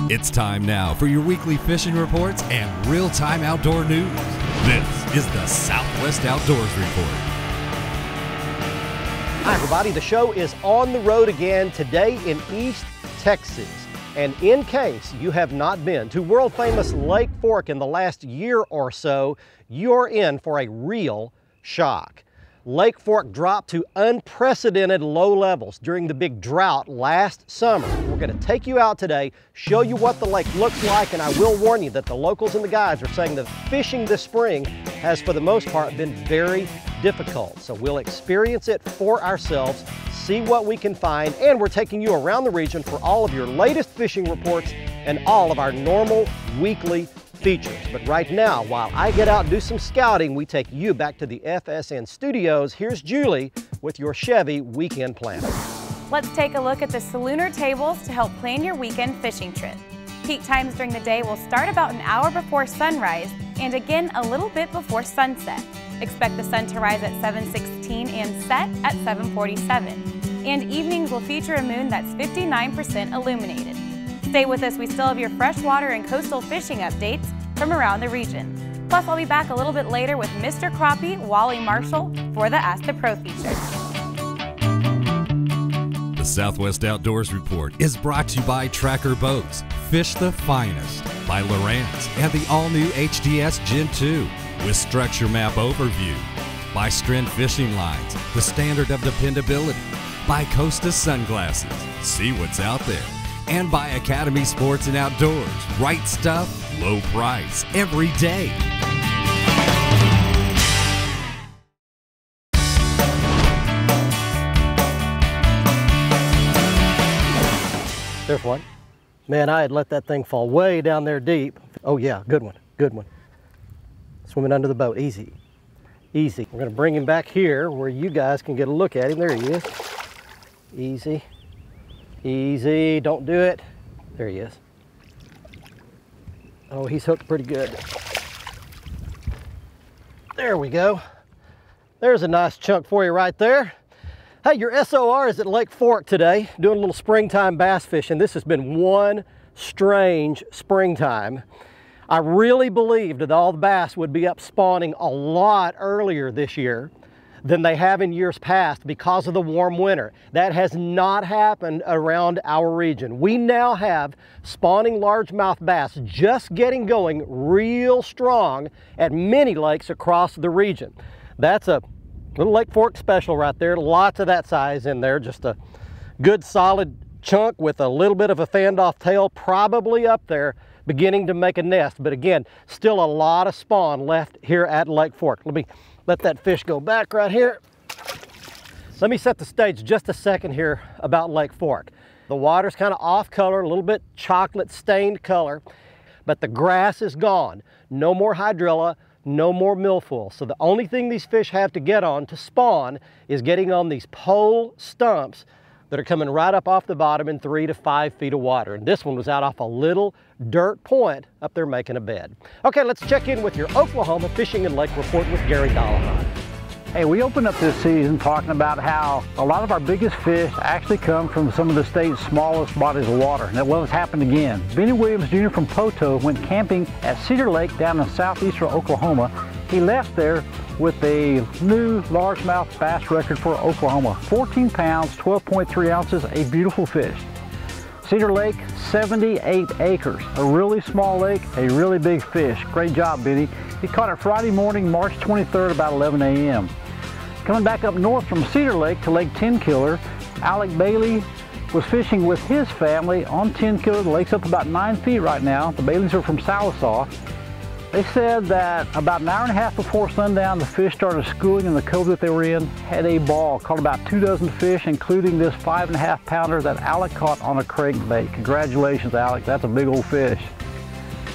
It's time now for your weekly fishing reports and real-time outdoor news. This is the Southwest Outdoors Report. Hi everybody, the show is on the road again today in East Texas. And in case you have not been to world famous Lake Fork in the last year or so, you're in for a real shock. Lake Fork dropped to unprecedented low levels during the big drought last summer. We're going to take you out today, show you what the lake looks like, and I will warn you that the locals and the guides are saying that fishing this spring has for the most part been very difficult. So we'll experience it for ourselves, see what we can find, and we're taking you around the region for all of your latest fishing reports and all of our normal weekly features. But right now, while I get out and do some scouting, we take you back to the FSN studios. Here's Julie with your Chevy Weekend Planner. Let's take a look at the Salooner tables to help plan your weekend fishing trip. Peak times during the day will start about an hour before sunrise and again a little bit before sunset. Expect the sun to rise at 7:16 and set at 7:47. And evenings will feature a moon that's 59% illuminated. Stay with us, we still have your freshwater and coastal fishing updates from around the region. Plus, I'll be back a little bit later with Mr. Crappie, Wally Marshall, for the Ask the Pro feature. The Southwest Outdoors Report is brought to you by Tracker Boats, Fish the Finest, by Lowrance, and the all-new HDS Gen 2 with Structure Map Overview, by Stren Fishing Lines, the standard of dependability, by Costa Sunglasses, see what's out there, and by Academy Sports and Outdoors. Right stuff, low price, every day. There's one. Man, I had let that thing fall way down there deep. Oh yeah, good one, good one. Swimming under the boat, easy, easy. We're gonna bring him back here where you guys can get a look at him. There he is. Easy. Easy, don't do it. There he is. Oh, he's hooked pretty good. There we go. There's a nice chunk for you right there. Hey, your SOR is at Lake Fork today, doing a little springtime bass fishing. This has been one strange springtime. I really believed that all the bass would be up spawning a lot earlier this year than they have in years past because of the warm winter. That has not happened around our region. We now have spawning largemouth bass just getting going real strong at many lakes across the region. That's a little Lake Fork special right there. Lots of that size in there. Just a good solid chunk with a little bit of a fanned off tail, probably up there beginning to make a nest. But again, still a lot of spawn left here at Lake Fork. Let me let that fish go back right here. Let me set the stage just a second here about Lake Fork. The water's kind of off color, a little bit chocolate stained color, but the grass is gone. No more hydrilla, no more milfoil. So the only thing these fish have to get on to spawn is getting on these pole stumps that are coming right up off the bottom in 3 to 5 feet of water. And this one was out off a little dirt point up there making a bed. Okay, let's check in with your Oklahoma Fishing and Lake Report with Gary Dollahan. Hey, we opened up this season talking about how a lot of our biggest fish actually come from some of the state's smallest bodies of water. And well, it's happened again. Benny Williams Jr. from Poto went camping at Cedar Lake down in southeastern Oklahoma. He left there with a new largemouth bass record for Oklahoma. 14 pounds, 12.3 ounces, a beautiful fish. Cedar Lake, 78 acres. A really small lake, a really big fish. Great job, Benny. He caught it Friday morning, March 23rd, about 11 a.m. Coming back up north from Cedar Lake to Lake Tenkiller, Alec Bailey was fishing with his family on Tenkiller. The lake's up about 9 feet right now. The Baileys are from Salisaw. They said that about an hour and a half before sundown, the fish started schooling in the cove that they were in, had a ball, caught about 2 dozen fish, including this 5.5 pounder that Alec caught on a crankbait. Congratulations, Alec, that's a big old fish.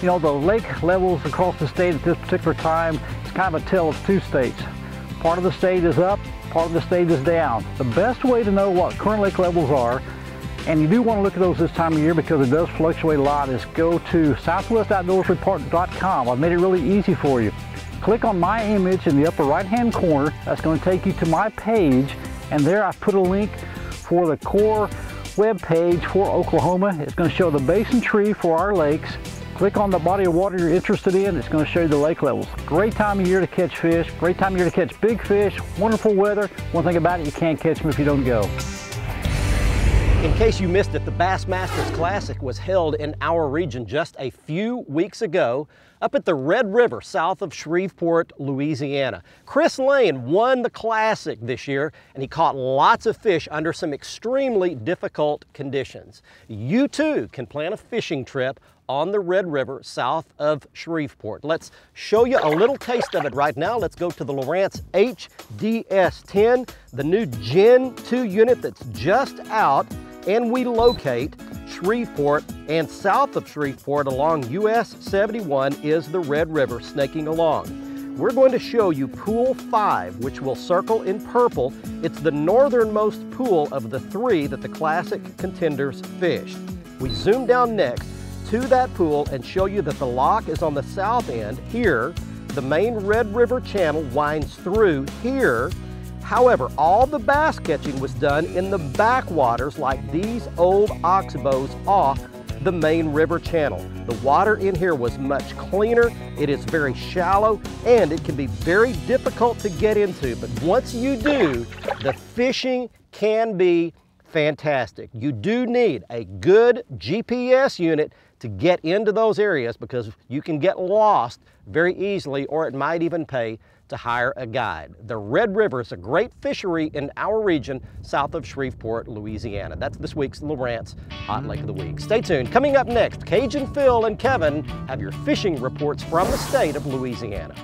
You know, the lake levels across the state at this particular time, it's kind of a tale of two states. Part of the state is up, part of the state is down. The best way to know what current lake levels are, and you do want to look at those this time of year because it does fluctuate a lot, is go to southwestoutdoorsreport.com. I've made it really easy for you. Click on my image in the upper right hand corner. That's going to take you to my page, and there I've put a link for the core web page for Oklahoma. It's going to show the basin tree for our lakes. Click on the body of water you're interested in. It's going to show you the lake levels. Great time of year to catch fish. Great time of year to catch big fish. Wonderful weather. One thing about it, you can't catch them if you don't go. In case you missed it, the Bassmasters Classic was held in our region just a few weeks ago up at the Red River south of Shreveport, Louisiana. Chris Lane won the Classic this year, and he caught lots of fish under some extremely difficult conditions. You too can plan a fishing trip on the Red River south of Shreveport. Let's show you a little taste of it right now. Let's go to the Lowrance HDS-10, the new Gen 2 unit that's just out, and we locate Shreveport, and south of Shreveport along US 71 is the Red River snaking along. We're going to show you Pool 5, which will circle in purple. It's the northernmost pool of the 3 that the Classic contenders fished. We zoom down next to that pool and show you that the lock is on the south end here. The main Red River channel winds through here. However, all the bass catching was done in the backwaters like these old oxbows off the main river channel. The water in here was much cleaner, it is very shallow, and it can be very difficult to get into. But once you do, the fishing can be fantastic. You do need a good GPS unit to get into those areas because you can get lost very easily, or it might even pay to hire a guide. The Red River is a great fishery in our region south of Shreveport, Louisiana. That's this week's Lowrance Hot Lake of the Week. Stay tuned. Coming up next, Cajun Phil and Kevin have your fishing reports from the state of Louisiana.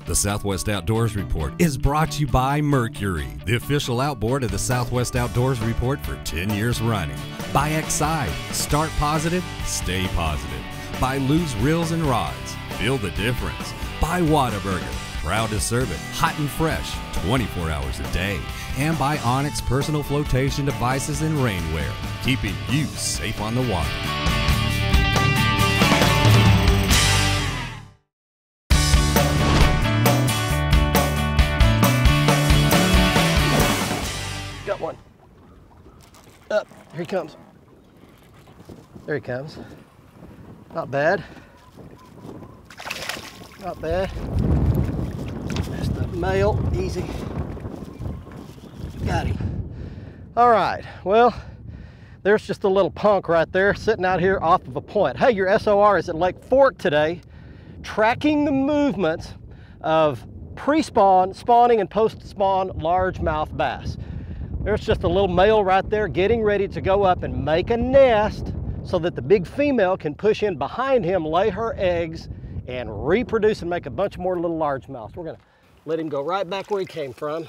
The Southwest Outdoors Report is brought to you by Mercury, the official outboard of the Southwest Outdoors Report for 10 years running. By Exide, start positive, stay positive. By Lou's Reels and Rods, feel the difference. By Whataburger, proud to serve it hot and fresh 24 hours a day. And by Onyx Personal Flotation Devices and Rainwear, keeping you safe on the water. Got one. Up, here he comes. There he comes. Not bad. Not bad. Just a male, easy. Got him. All right, well, there's just a little punk right there sitting out here off of a point. Hey, your SOR is at Lake Fork today, tracking the movements of pre-spawn, spawning, and post-spawn largemouth bass. There's just a little male right there getting ready to go up and make a nest so that the big female can push in behind him, lay her eggs, and reproduce and make a bunch more little largemouths. We're gonna let him go right back where he came from.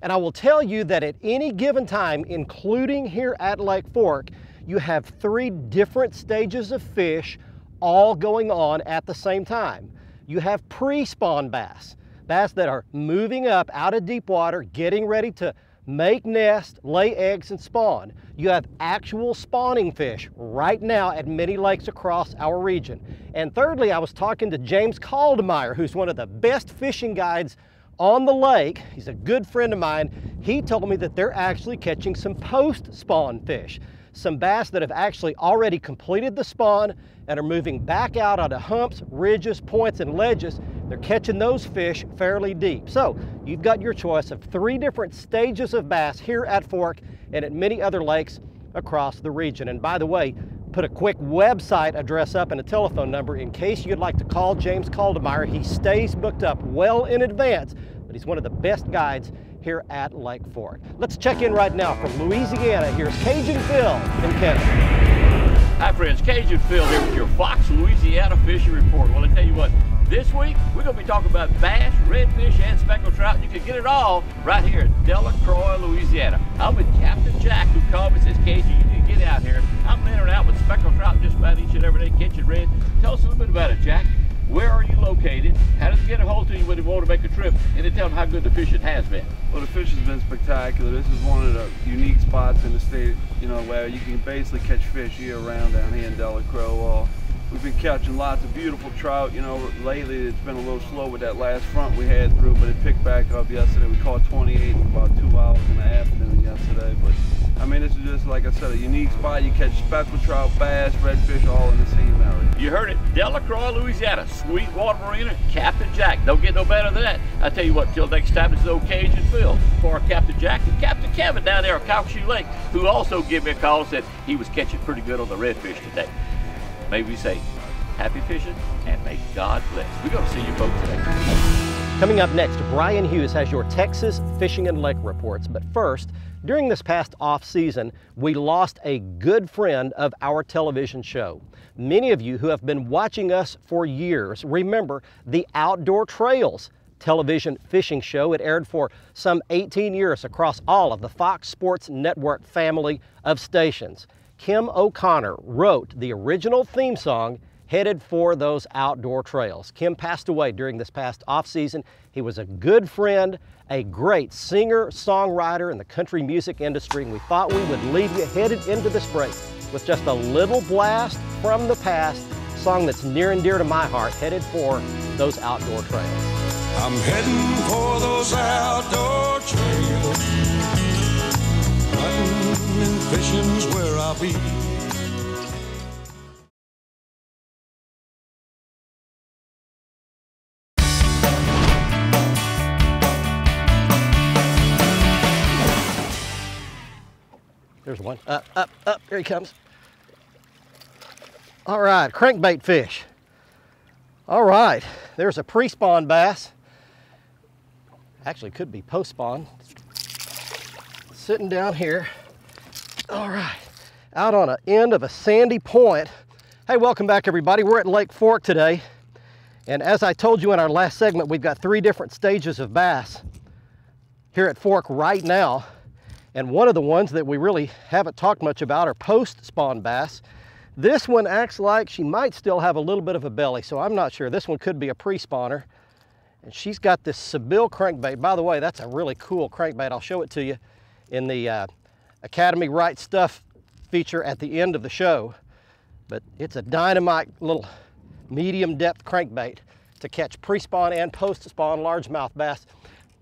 And I will tell you that at any given time, including here at Lake Fork, you have 3 different stages of fish all going on at the same time. You have pre-spawn bass, bass that are moving up out of deep water, getting ready to make nests, lay eggs, and spawn. You have actual spawning fish right now at many lakes across our region. And thirdly, I was talking to James Caldemeyer, who's one of the best fishing guides on the lake. He's a good friend of mine. He told me that they're actually catching some post-spawn fish, some bass that have actually already completed the spawn and are moving back out onto humps, ridges, points, and ledges. They're catching those fish fairly deep. So you've got your choice of 3 different stages of bass here at Fork and at many other lakes across the region. And by the way, put a quick website address up and a telephone number in case you'd like to call James Caldemeyer. He stays booked up well in advance, but he's one of the best guides here at Lake Fork. Let's check in right now from Louisiana. Here's Cajun Phil and Kevin. Hi friends, Cajun Phil here with your Fox Louisiana Fishing Report. Well, I tell you what, this week we're going to be talking about bass, redfish, and speckled trout. You can get it all right here in Delacroix, Louisiana. I'm with Captain Jack, who called me and says, KJ, you need to get out here. I'm in and out with speckled trout just about each and every day, catching red. Tell us a little bit about it, Jack. Where are you located? How does it get a hold to you when you want to make a trip? And then tell them how good the fishing has been. Well, the fish has been spectacular. This is one of the unique spots in the state, where you can basically catch fish year round down here in Delacroix. We've been catching lots of beautiful trout. Lately it's been a little slow with that last front we had through, but it picked back up yesterday. We caught 28 in about 2 hours in the afternoon yesterday. this is just, like I said, a unique spot. You catch speckled trout, bass, redfish, all in the same area. You heard it, Delacroix, Louisiana, Sweetwater Marina, Captain Jack. Don't get no better than that. I tell you what, till next time, it's old Cajun Phil for our Captain Jack and Captain Kevin down there at Calcasieu Lake, who also gave me a call and said he was catching pretty good on the redfish today. May we say, happy fishing and may God bless. We're going to see you folks today. Coming up next, Brian Hughes has your Texas Fishing and Lake reports. But first, during this past off season, we lost a good friend of our television show. Many of you who have been watching us for years remember the Outdoor Trails television fishing show. It aired for some 18 years across all of the Fox Sports Network family of stations. Kim O'Connor wrote the original theme song headed for those outdoor trails. Kim passed away during this past off-season. He was a good friend, a great singer-songwriter in the country music industry, and we thought we would leave you headed into this break with just a little blast from the past, a song that's near and dear to my heart, headed for those outdoor trails. I'm heading for those outdoor trails. Hunting and fishing's where I'll be. There's one. Up, here he comes. All right, crankbait fish. All right, there's a pre-spawn bass. Actually, could be post-spawn. Sitting down here. All right, out on an end of a sandy point. Hey, welcome back, everybody. We're at Lake Fork today. And as I told you in our last segment, we've got 3 different stages of bass here at Fork right now. And one of the ones that we really haven't talked much about are post-spawn bass. This one acts like she might still have a little bit of a belly, so I'm not sure. This one could be a pre-spawner. And she's got this Seville crankbait. By the way, that's a really cool crankbait. I'll show it to you in the Academy Right Stuff feature at the end of the show. But it's a dynamite little medium depth crankbait to catch pre-spawn and post-spawn largemouth bass.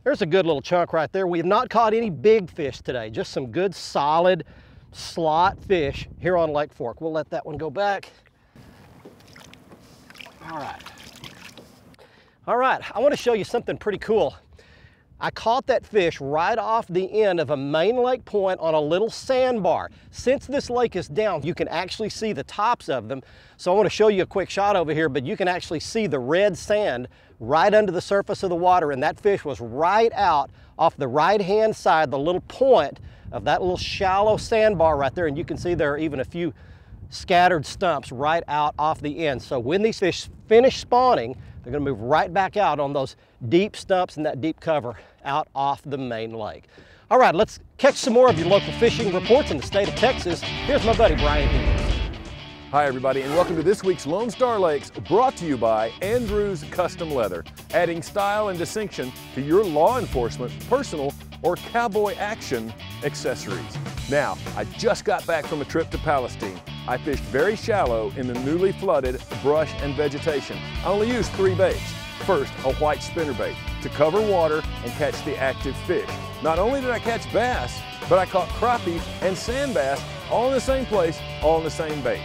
There's a good little chunk right there. We have not caught any big fish today, just some good solid slot fish here on Lake Fork. We'll let that one go back. All right. All right, I want to show you something pretty cool. I caught that fish right off the end of a main lake point on a little sandbar. Since this lake is down, you can actually see the tops of them. So I want to show you a quick shot over here, but you can actually see the red sand right under the surface of the water, and that fish was right out off the right-hand side, the little point of that little shallow sandbar right there, and you can see there are even a few scattered stumps right out off the end. So when these fish finish spawning, they're going to move right back out on those deep stumps and that deep cover out off the main lake. All right, let's catch some more of your local fishing reports in the state of Texas. Here's my buddy Brian Hughes. Hi everybody, and welcome to this week's Lone Star Lakes, brought to you by Andrews Custom Leather, adding style and distinction to your law enforcement, personal, or cowboy action accessories. Now, I just got back from a trip to Palestine. I fished very shallow in the newly flooded brush and vegetation. I only used 3 baits. First, a white spinnerbait to cover water and catch the active fish. Not only did I catch bass, but I caught crappie and sand bass all in the same place, all in the same bait.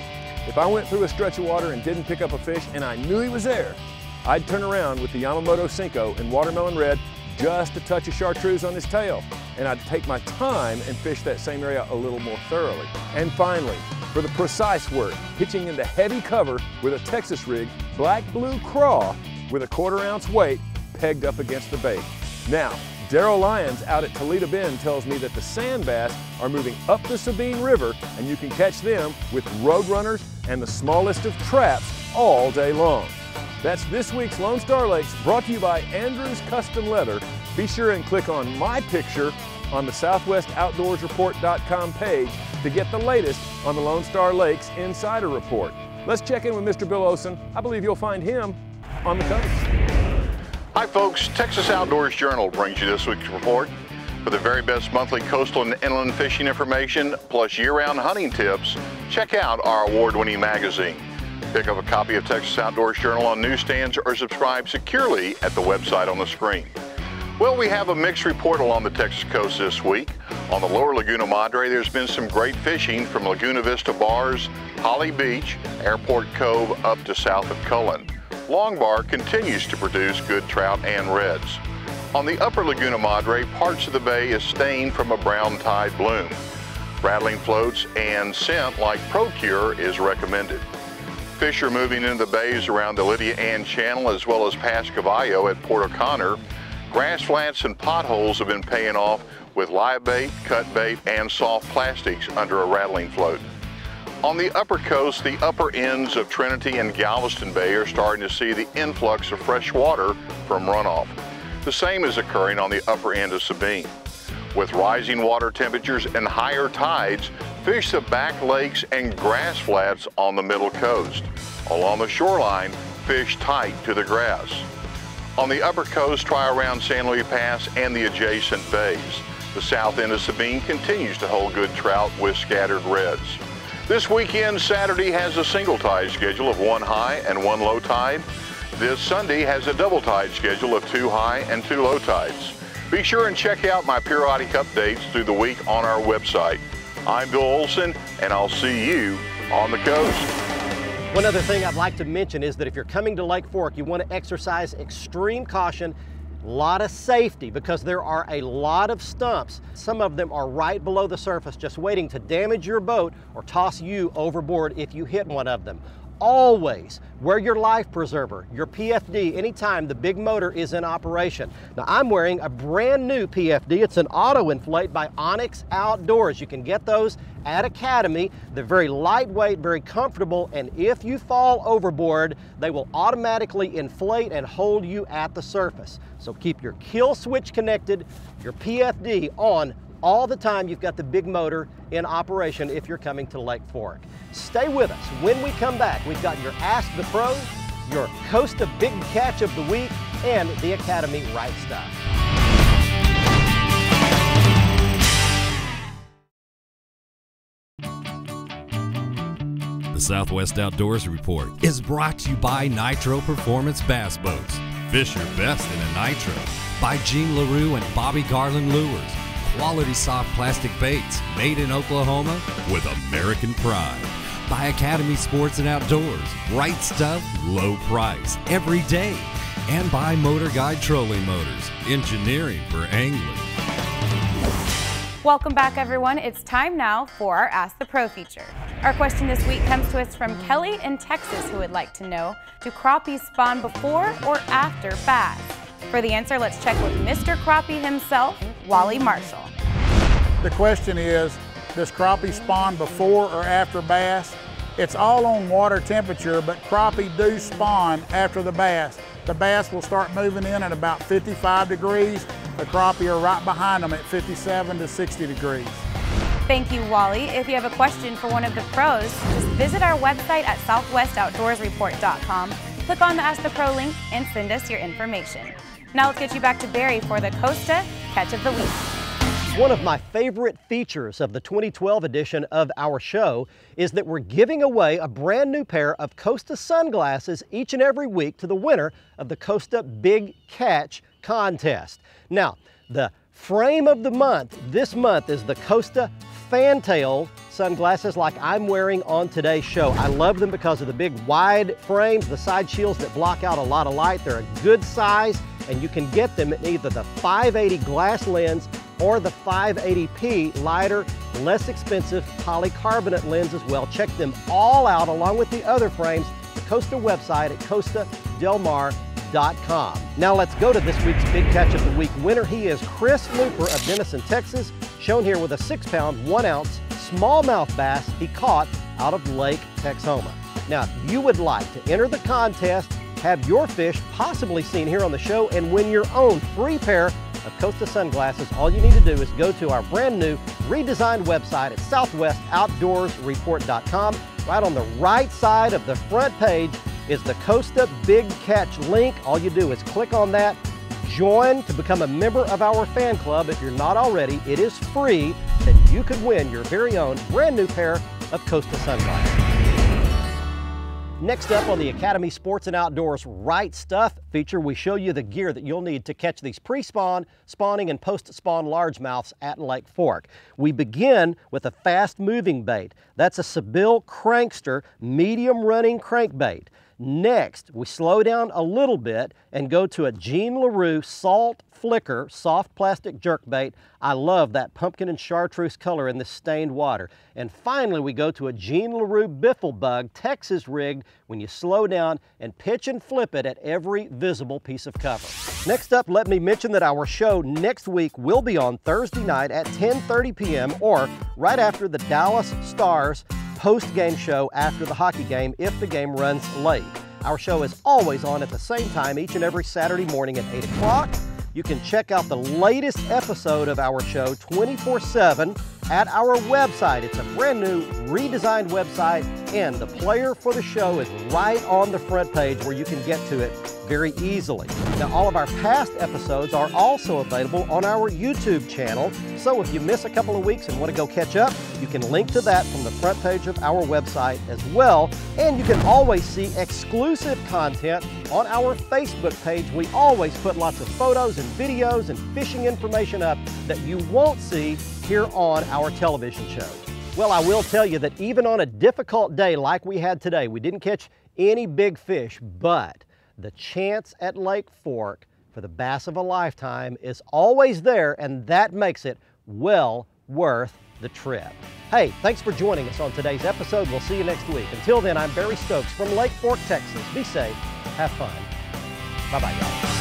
If I went through a stretch of water and didn't pick up a fish and I knew he was there, I'd turn around with the Yamamoto Cinco in watermelon red, just a touch of chartreuse on his tail, and I'd take my time and fish that same area a little more thoroughly. And finally, for the precise work, hitching into heavy cover with a Texas rig, black blue craw with a 1/4 ounce weight pegged up against the bait. Now, Darryl Lyons out at Toledo Bend tells me that the sand bass are moving up the Sabine River, and you can catch them with road runners and the smallest of traps all day long. That's this week's Lone Star Lakes, brought to you by Andrews Custom Leather. Be sure and click on my picture on the SouthwestOutdoorsReport.com page to get the latest on the Lone Star Lakes Insider Report. Let's check in with Mr. Bill Olson. I believe you'll find him on the coast. Hi folks, Texas Outdoors Journal brings you this week's report. For the very best monthly coastal and inland fishing information, plus year-round hunting tips, check out our award-winning magazine. Pick up a copy of Texas Outdoors Journal on newsstands or subscribe securely at the website on the screen. Well, we have a mixed report along the Texas coast this week. On the lower Laguna Madre, there's been some great fishing from Laguna Vista Bars, Holly Beach, Airport Cove up to south of Cullen. Long Bar continues to produce good trout and reds. On the upper Laguna Madre, parts of the bay is stained from a brown tide bloom. Rattling floats and scent like Procure is recommended. Fish are moving into the bays around the Lydia Ann Channel as well as past Caballo at Port O'Connor. Grass flats and potholes have been paying off with live bait, cut bait, and soft plastics under a rattling float. On the upper coast, the upper ends of Trinity and Galveston Bay are starting to see the influx of fresh water from runoff. The same is occurring on the upper end of Sabine. With rising water temperatures and higher tides, fish the back lakes and grass flats on the middle coast. Along the shoreline, fish tight to the grass. On the upper coast, try around San Luis Pass and the adjacent bays. The south end of Sabine continues to hold good trout with scattered reds. This weekend, Saturday has a single tide schedule of 1 high and 1 low tide. This Sunday has a double tide schedule of 2 high and 2 low tides. Be sure and check out my periodic updates through the week on our website. I'm Bill Olson, and I'll see you on the coast. One other thing I'd like to mention is that if you're coming to Lake Fork, you want to exercise extreme caution, a lot of safety, because there are a lot of stumps. Some of them are right below the surface, just waiting to damage your boat or toss you overboard if you hit one of them. Always wear your life preserver, your PFD, anytime the big motor is in operation. Now, I'm wearing a brand new PFD. It's an auto inflate by Onyx Outdoors. You can get those at Academy. They're very lightweight, very comfortable, and if you fall overboard, they will automatically inflate and hold you at the surface. So keep your kill switch connected, your PFD on all the time. You've got the big motor in operation if you're coming to Lake Fork. Stay with us. When we come back, we've got your Ask the Pros, your Costa Big Catch of the Week, and the Academy Right Stuff. The Southwest Outdoors Report is brought to you by Nitro Performance Bass Boats. Fish your best in a Nitro. By Gene LaRue and Bobby Garland Lures. Quality soft plastic baits made in Oklahoma with American pride. By Academy Sports and Outdoors. Right stuff, low price, every day. And by Motor Guide Trolling Motors. Engineering for angling. Welcome back, everyone. It's time now for our Ask the Pro feature. Our question this week comes to us from Kelly in Texas, who would like to know, do crappies spawn before or after bass? For the answer, let's check with Mr. Crappie himself, Wally Marshall. The question is, does crappie spawn before or after bass? It's all on water temperature, but crappie do spawn after the bass. The bass will start moving in at about 55 degrees. The crappie are right behind them at 57 to 60 degrees. Thank you, Wally. If you have a question for one of the pros, just visit our website at southwestoutdoorsreport.com, click on the Ask the Pro link, and send us your information. Now let's get you back to Barry for the Costa Catch of the Week. One of my favorite features of the 2012 edition of our show is that we're giving away a brand new pair of Costa sunglasses each and every week to the winner of the Costa Big Catch contest. Now, the frame of the month this month is the Costa Fantail sunglasses like I'm wearing on today's show. I love them because of the big wide frames, the side shields that block out a lot of light. They're a good size, and you can get them in either the 580 glass lens or the 580p lighter, less expensive polycarbonate lens as well. Check them all out along with the other frames, the Costa website at costadelmar.com. Now let's go to this week's Big Catch of the Week winner. He is Chris Looper of Denison, Texas, shown here with a 6-pound, 1-ounce smallmouth bass he caught out of Lake Texoma. Now, if you would like to enter the contest, have your fish possibly seen here on the show, and win your own free pair of Costa sunglasses, all you need to do is go to our brand new redesigned website at southwestoutdoorsreport.com. Right on the right side of the front page is the Costa Big Catch link. All you do is click on that, join to become a member of our fan club. If you're not already, it is free, and you could win your very own brand new pair of Costa sunglasses. Next up on the Academy Sports and Outdoors Right Stuff feature, we show you the gear that you'll need to catch these pre-spawn, spawning, and post-spawn largemouths at Lake Fork. We begin with a fast-moving bait. That's a Seville Crankster medium-running crankbait. Next, we slow down a little bit and go to a Jean LaRue Salt Flicker soft plastic jerkbait. I love that pumpkin and chartreuse color in this stained water. And finally, we go to a Jean LaRue Biffle Bug Texas rigged when you slow down and pitch and flip it at every visible piece of cover. Next up, let me mention that our show next week will be on Thursday night at 10:30 p.m. or right after the Dallas Stars post-game show after the hockey game if the game runs late. Our show is always on at the same time each and every Saturday morning at 8 o'clock. You can check out the latest episode of our show 24/7 at our website. It's a brand new redesigned website, and the player for the show is right on the front page where you can get to it very easily. Now, all of our past episodes are also available on our YouTube channel, so if you miss a couple of weeks and want to go catch up, you can link to that from the front page of our website as well, and you can always see exclusive content on our Facebook page. We always put lots of photos and videos and fishing information up that you won't see here on our television shows. Well, I will tell you that even on a difficult day like we had today, we didn't catch any big fish, but the chance at Lake Fork for the bass of a lifetime is always there, and that makes it well worth the trip. Hey, thanks for joining us on today's episode. We'll see you next week. Until then, I'm Barry Stokes from Lake Fork, Texas. Be safe, have fun. Bye-bye, y'all.